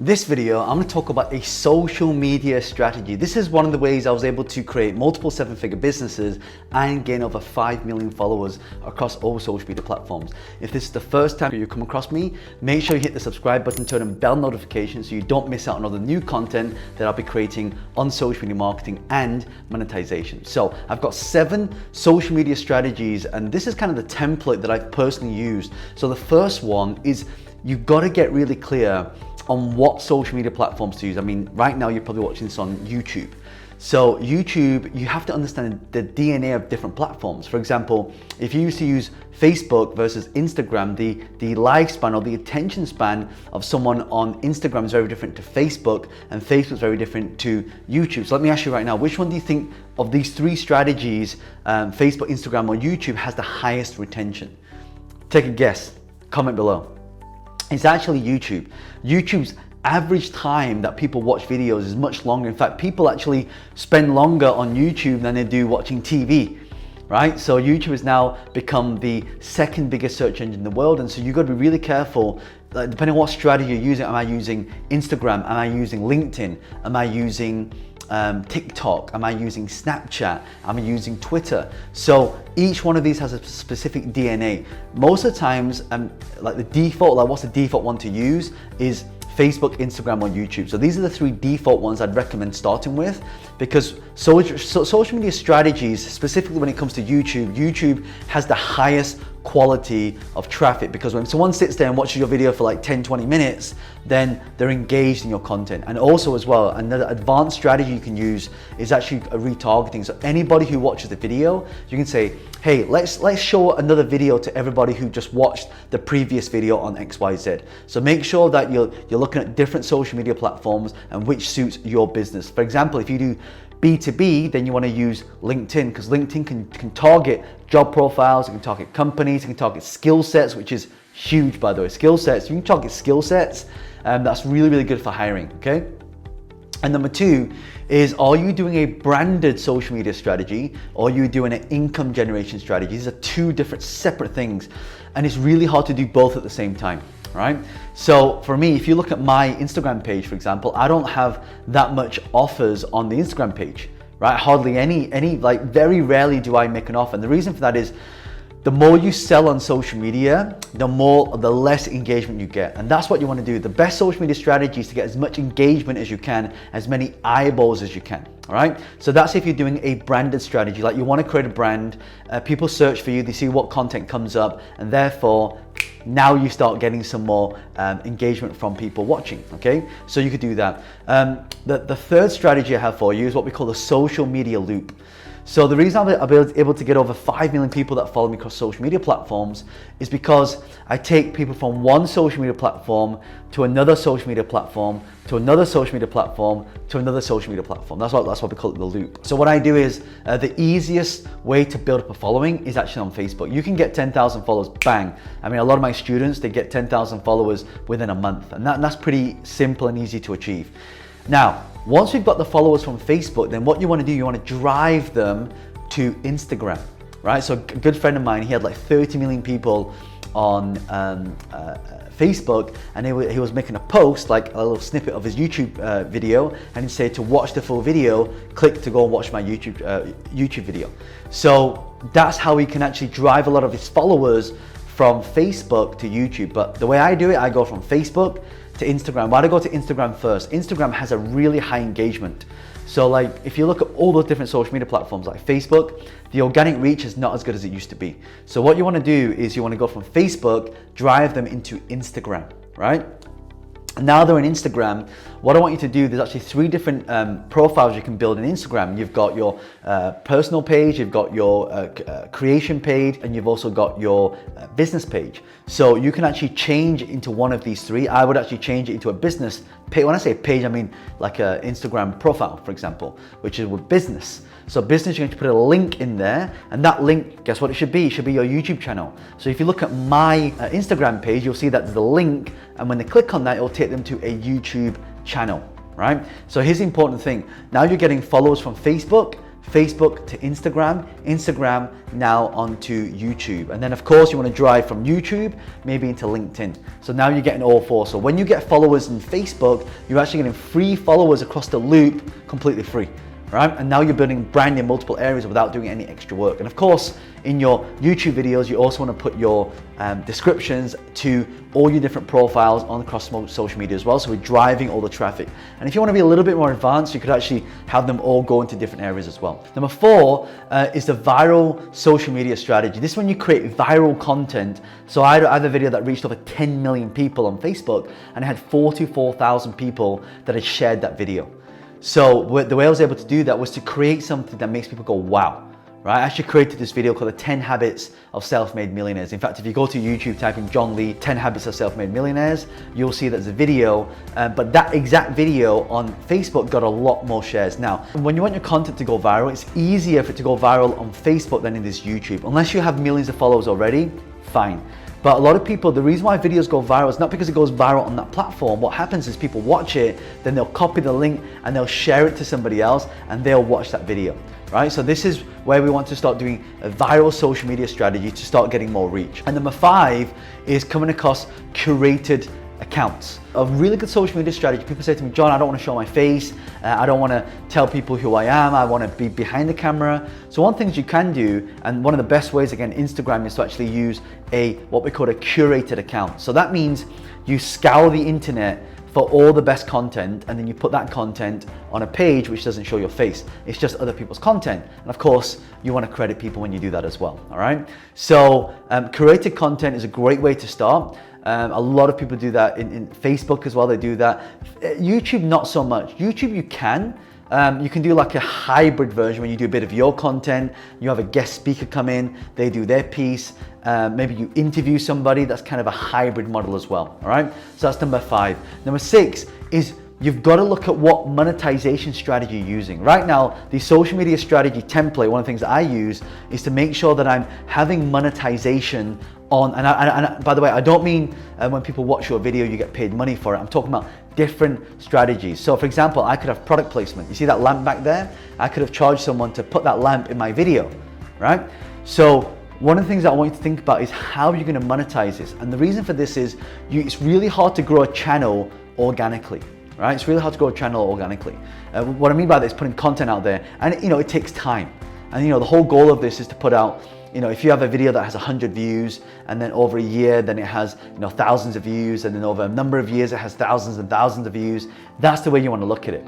This video, I'm going to talk about a social media strategy. This is one of the ways I was able to create multiple seven-figure businesses and gain over 5 million followers across all social media platforms. If this is the first time you come across me, make sure you hit the subscribe button, turn on bell notifications so you don't miss out on all the new content that I'll be creating on social media marketing and monetization. So I've got 7 social media strategies, and this is kind of the template that I've personally used. So the first one is you've got to get really clear on what social media platforms to use. I mean, right now you're probably watching this on YouTube. So YouTube, you have to understand the DNA of different platforms. For example, if you used to use Facebook versus Instagram, the lifespan or the attention span of someone on Instagram is very different to Facebook, and Facebook is very different to YouTube. So let me ask you right now, which one do you think of these 3 strategies, Facebook, Instagram, or YouTube, has the highest retention? Take a guess, comment below. It's actually YouTube. YouTube's average time that people watch videos is much longer. In fact, people actually spend longer on YouTube than they do watching TV, right? So YouTube has now become the 2nd biggest search engine in the world. And so you've got to be really careful, depending on what strategy you're using. Am I using Instagram? Am I using LinkedIn? Am I using TikTok? Am I using Snapchat? Am I using Twitter? So each one of these has a specific DNA. Most of the times, like the default, like what's the default one to use is Facebook, Instagram, or YouTube. So these are the 3 default ones I'd recommend starting with, because social media strategies, specifically when it comes to YouTube has the highest quality of traffic, because when someone sits there and watches your video for like 10-20 minutes, then they're engaged in your content. And also as well, another advanced strategy you can use is actually a retargeting. So anybody who watches the video, you can say, hey, let's show another video to everybody who just watched the previous video on XYZ. So make sure that you're looking at different social media platforms and which suits your business. For example, if you do B2B, then you want to use LinkedIn, because LinkedIn can target job profiles, it can target companies, it can target skill sets, which is huge, by the way. Skill sets, you can target skill sets, that's really, really good for hiring, okay? And number 2 is, are you doing a branded social media strategy, or are you doing an income generation strategy? These are 2 different separate things, and it's really hard to do both at the same time. Right? So for me, if you look at my Instagram page, for example, I don't have that much offers on the Instagram page, right? Hardly any, like very rarely do I make an offer. And the reason for that is, the more you sell on social media, the less engagement you get. And that's what you want to do. The best social media strategy is to get as much engagement as you can, as many eyeballs as you can. All right. So that's if you're doing a branded strategy, like you want to create a brand, people search for you, they see what content comes up, and therefore now you start getting some more engagement from people watching. Okay. So you could do that. The 3rd strategy I have for you is what we call the social media loop. So the reason I've been able to get over 5 million people that follow me across social media platforms is because I take people from one social media platform to another social media platform, to another social media platform, to another social media platform. That's what we call it, the loop. So what I do is, the easiest way to build up a following is actually on Facebook. You can get 10,000 followers, bang. I mean, a lot of my students, they get 10,000 followers within a month, and that's pretty simple and easy to achieve. Now, once we've got the followers from Facebook, then what you want to do, you want to drive them to Instagram, right? So a good friend of mine, he had like 30 million people on Facebook, and he was making a post, like a little snippet of his YouTube video, and he'd say, to watch the full video, click to go and watch my YouTube video. So that's how we can actually drive a lot of his followers from Facebook to YouTube. But the way I do it, I go from Facebook to Instagram. Why do I go to Instagram first? Instagram has a really high engagement. So like, if you look at all those different social media platforms like Facebook, the organic reach is not as good as it used to be. So what you want to do is you want to go from Facebook, drive them into Instagram, right? Now they're in Instagram, what I want you to do, there's actually 3 different profiles you can build in Instagram. You've got your personal page, you've got your creation page, and you've also got your business page. So you can actually change into one of these 3. I would actually change it into a business page. When I say page, I mean like an Instagram profile, for example, which is with business. So business, you're going to put a link in there, and that link, guess what it should be? It should be your YouTube channel. So if you look at my Instagram page, you'll see that there's a link, and when they click on that, it'll take them to a YouTube channel, right? So here's the important thing. Now you're getting followers from Facebook, Facebook to Instagram, Instagram now onto YouTube. And then of course you want to drive from YouTube maybe into LinkedIn. So now you're getting all four. So when you get followers in Facebook, you're actually getting free followers across the loop, completely free. Right? And now you're building brand in multiple areas without doing any extra work. And of course, in your YouTube videos, you also want to put your descriptions to all your different profiles on across social media as well. So we're driving all the traffic. And if you want to be a little bit more advanced, you could actually have them all go into different areas as well. Number 4 is the viral social media strategy. This is when you create viral content. So I had a video that reached over 10 million people on Facebook, and it had 44,000 people that had shared that video. So the way I was able to do that was to create something that makes people go, wow, right? I actually created this video called the 10 Habits of Self-Made Millionaires. In fact, if you go to YouTube, type in John Lee, 10 Habits of Self-Made Millionaires, you'll see there's a video, but that exact video on Facebook got a lot more shares. Now, when you want your content to go viral, it's easier for it to go viral on Facebook than in this YouTube. Unless you have millions of followers already, fine. But a lot of people, the reason why videos go viral is not because it goes viral on that platform. What happens is people watch it, then they'll copy the link and they'll share it to somebody else and they'll watch that video, right? So this is where we want to start doing a viral social media strategy to start getting more reach. And number 5 is coming across curated accounts. A really good social media strategy. People say to me, John, I don't want to show my face. I don't want to tell people who I am. I want to be behind the camera. So one thing you can do, and one of the best ways, again, Instagram, is to actually use what we call a curated account. So that means you scour the internet for all the best content, and then you put that content on a page which doesn't show your face. It's just other people's content. And of course, you want to credit people when you do that as well, all right? So curated content is a great way to start. A lot of people do that in Facebook as well, they do that. YouTube, not so much. YouTube, you can do like a hybrid version where you do a bit of your content, you have a guest speaker come in, they do their piece, maybe you interview somebody. That's kind of a hybrid model as well, all right? So that's number 5. Number 6 is you've got to look at what monetization strategy you're using. Right now, the social media strategy template, one of the things that I use is to make sure that I'm having monetization on, and by the way, I don't mean when people watch your video, you get paid money for it. I'm talking about different strategies. So for example, I could have product placement. You see that lamp back there? I could have charged someone to put that lamp in my video, right? So one of the things that I want you to think about is how you're going to monetize this. And the reason for this is it's really hard to grow a channel organically. Right? It's really hard to grow a channel organically. What I mean by that is putting content out there, and it takes time. And the whole goal of this is to put out, if you have a video that has 100 views, and then over a year, then it has thousands of views, and then over a number of years, it has thousands and thousands of views. That's the way you want to look at it.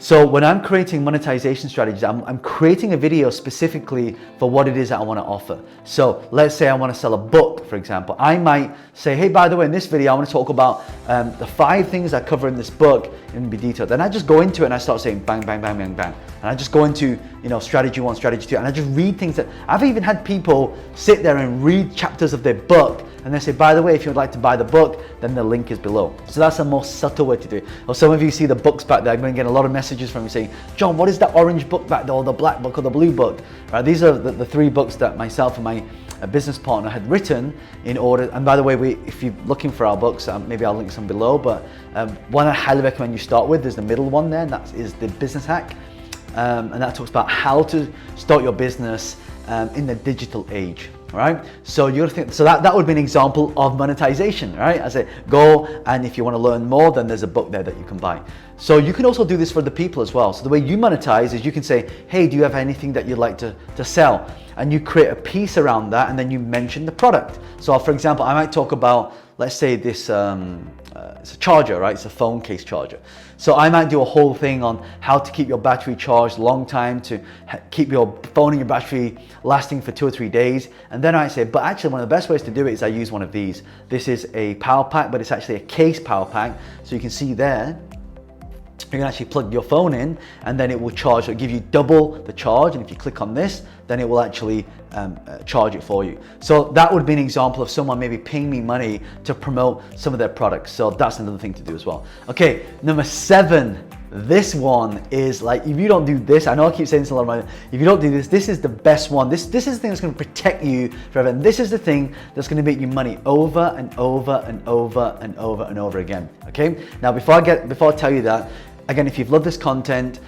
So when I'm creating monetization strategies, I'm creating a video specifically for what it is that I want to offer. So let's say I want to sell a book, for example. I might say, hey, by the way, in this video, I want to talk about the 5 things I cover in this book in detail. Then I just go into it and I start saying bang, bang, bang, bang, bang. And I just go into, strategy 1, strategy 2, and I just read things that I've even had people sit there and read chapters of their book. And they say, by the way, if you would like to buy the book, then the link is below. So that's a more subtle way to do it. Or some of you see the books back there. I'm going to get a lot of messages from you saying, John, what is that orange book back there, or the black book, or the blue book? Right? These are the 3 books that myself and my business partner had written in order. And by the way, if you're looking for our books, maybe I'll link some below. But one I highly recommend you start with is the middle one there, and that is the business hack. And that talks about how to start your business in the digital age. Right? So you got to think, so that would be an example of monetization, right? I say, go, and if you want to learn more, then there's a book there that you can buy. So you can also do this for the people as well. So the way you monetize is you can say, hey, do you have anything that you'd like to sell? And you create a piece around that, and then you mention the product. So for example, I might talk about, let's say this, it's a charger, right? It's a phone case charger. So I might do a whole thing on how to keep your battery charged a long time, to keep your phone and your battery lasting for 2 or 3 days. And then I say, but actually one of the best ways to do it is I use one of these. This is a power pack, but it's actually a case power pack. So you can see there, you can actually plug your phone in, and then it will charge. It'll give you double the charge, and if you click on this, then it will actually charge it for you. So that would be an example of someone maybe paying me money to promote some of their products. So that's another thing to do as well. Okay, number 7. This one is like, if you don't do this, I know I keep saying this a lot of my, if you don't do this, this is the best one. This is the thing that's going to protect you forever. And this is the thing that's going to make you money over and over and over and over and over again. Okay. Now, before I tell you that, again, if you've loved this content,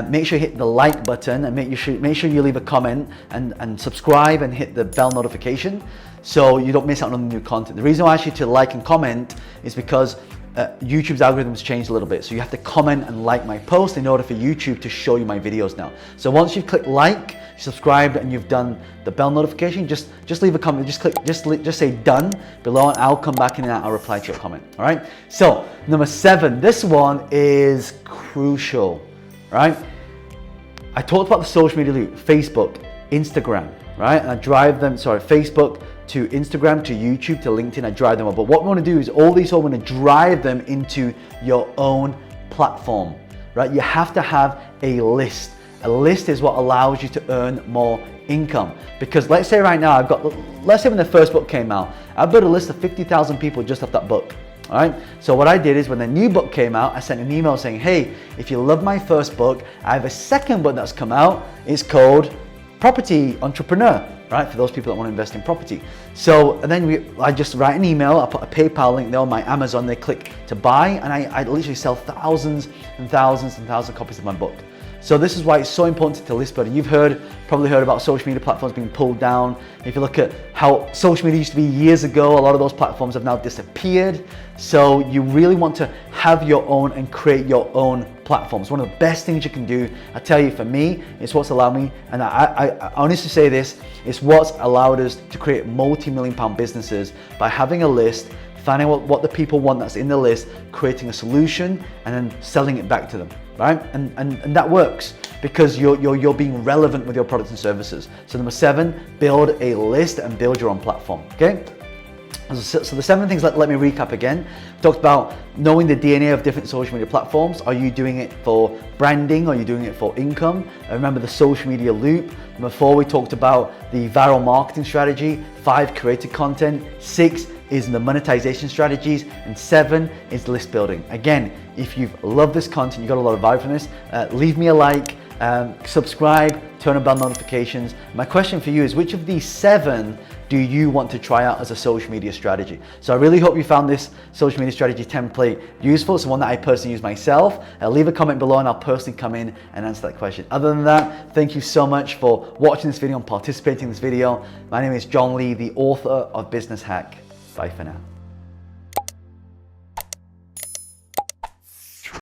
make sure you hit the like button and make sure you leave a comment and subscribe and hit the bell notification so you don't miss out on the new content. The reason I ask you to like and comment is because YouTube's algorithms changed a little bit. So you have to comment and like my post in order for YouTube to show you my videos now. So once you've clicked like, subscribed, and you've done the bell notification, just leave a comment, just say done below, and I'll come back and I'll reply to your comment. All right. So number 7, this one is crucial, right? I talked about the social media loop, Facebook, Instagram, right? And I drive them, Facebook to Instagram, to YouTube, to LinkedIn, I drive them up. But what we want to do is all these, I want to drive them into your own platform, right? You have to have a list. A list is what allows you to earn more income. Because let's say right now, let's say when the first book came out, I built a list of 50,000 people just off that book. All right. So what I did is when the new book came out, I sent an email saying, hey, if you love my first book, I have a second book that's come out. It's called Property Entrepreneur, right? For those people that want to invest in property. So, and then I just write an email, I put a PayPal link there on my Amazon, they click to buy, and I literally sell thousands and thousands and thousands of copies of my book. So this is why it's so important to list building. You've probably heard about social media platforms being pulled down. If you look at how social media used to be years ago, a lot of those platforms have now disappeared. So you really want to have your own and create your own platforms. One of the best things you can do, I tell you, for me, it's what's allowed me, and I honestly say this, it's what's allowed us to create multi-million-pound businesses by having a list, finding out what the people want that's in the list, creating a solution, and then selling it back to them, right? And that works because you're being relevant with your products and services. So number 7, build a list and build your own platform, okay? So the 7 things, let me recap again. We talked about knowing the DNA of different social media platforms. Are you doing it for branding? Are you doing it for income? Remember the social media loop. Number 4, we talked about the viral marketing strategy. 5, curated content. 6 is the monetization strategies, and 7 is list building. Again, if you've loved this content, you got a lot of value from this, leave me a like, subscribe, turn on bell notifications. My question for you is, which of these 7 do you want to try out as a social media strategy? So I really hope you found this social media strategy template useful. It's one that I personally use myself. Leave a comment below and I'll personally come in and answer that question. Other than that, thank you so much for watching this video and participating in this video. My name is John Lee, the author of Business Hack. Bye for now.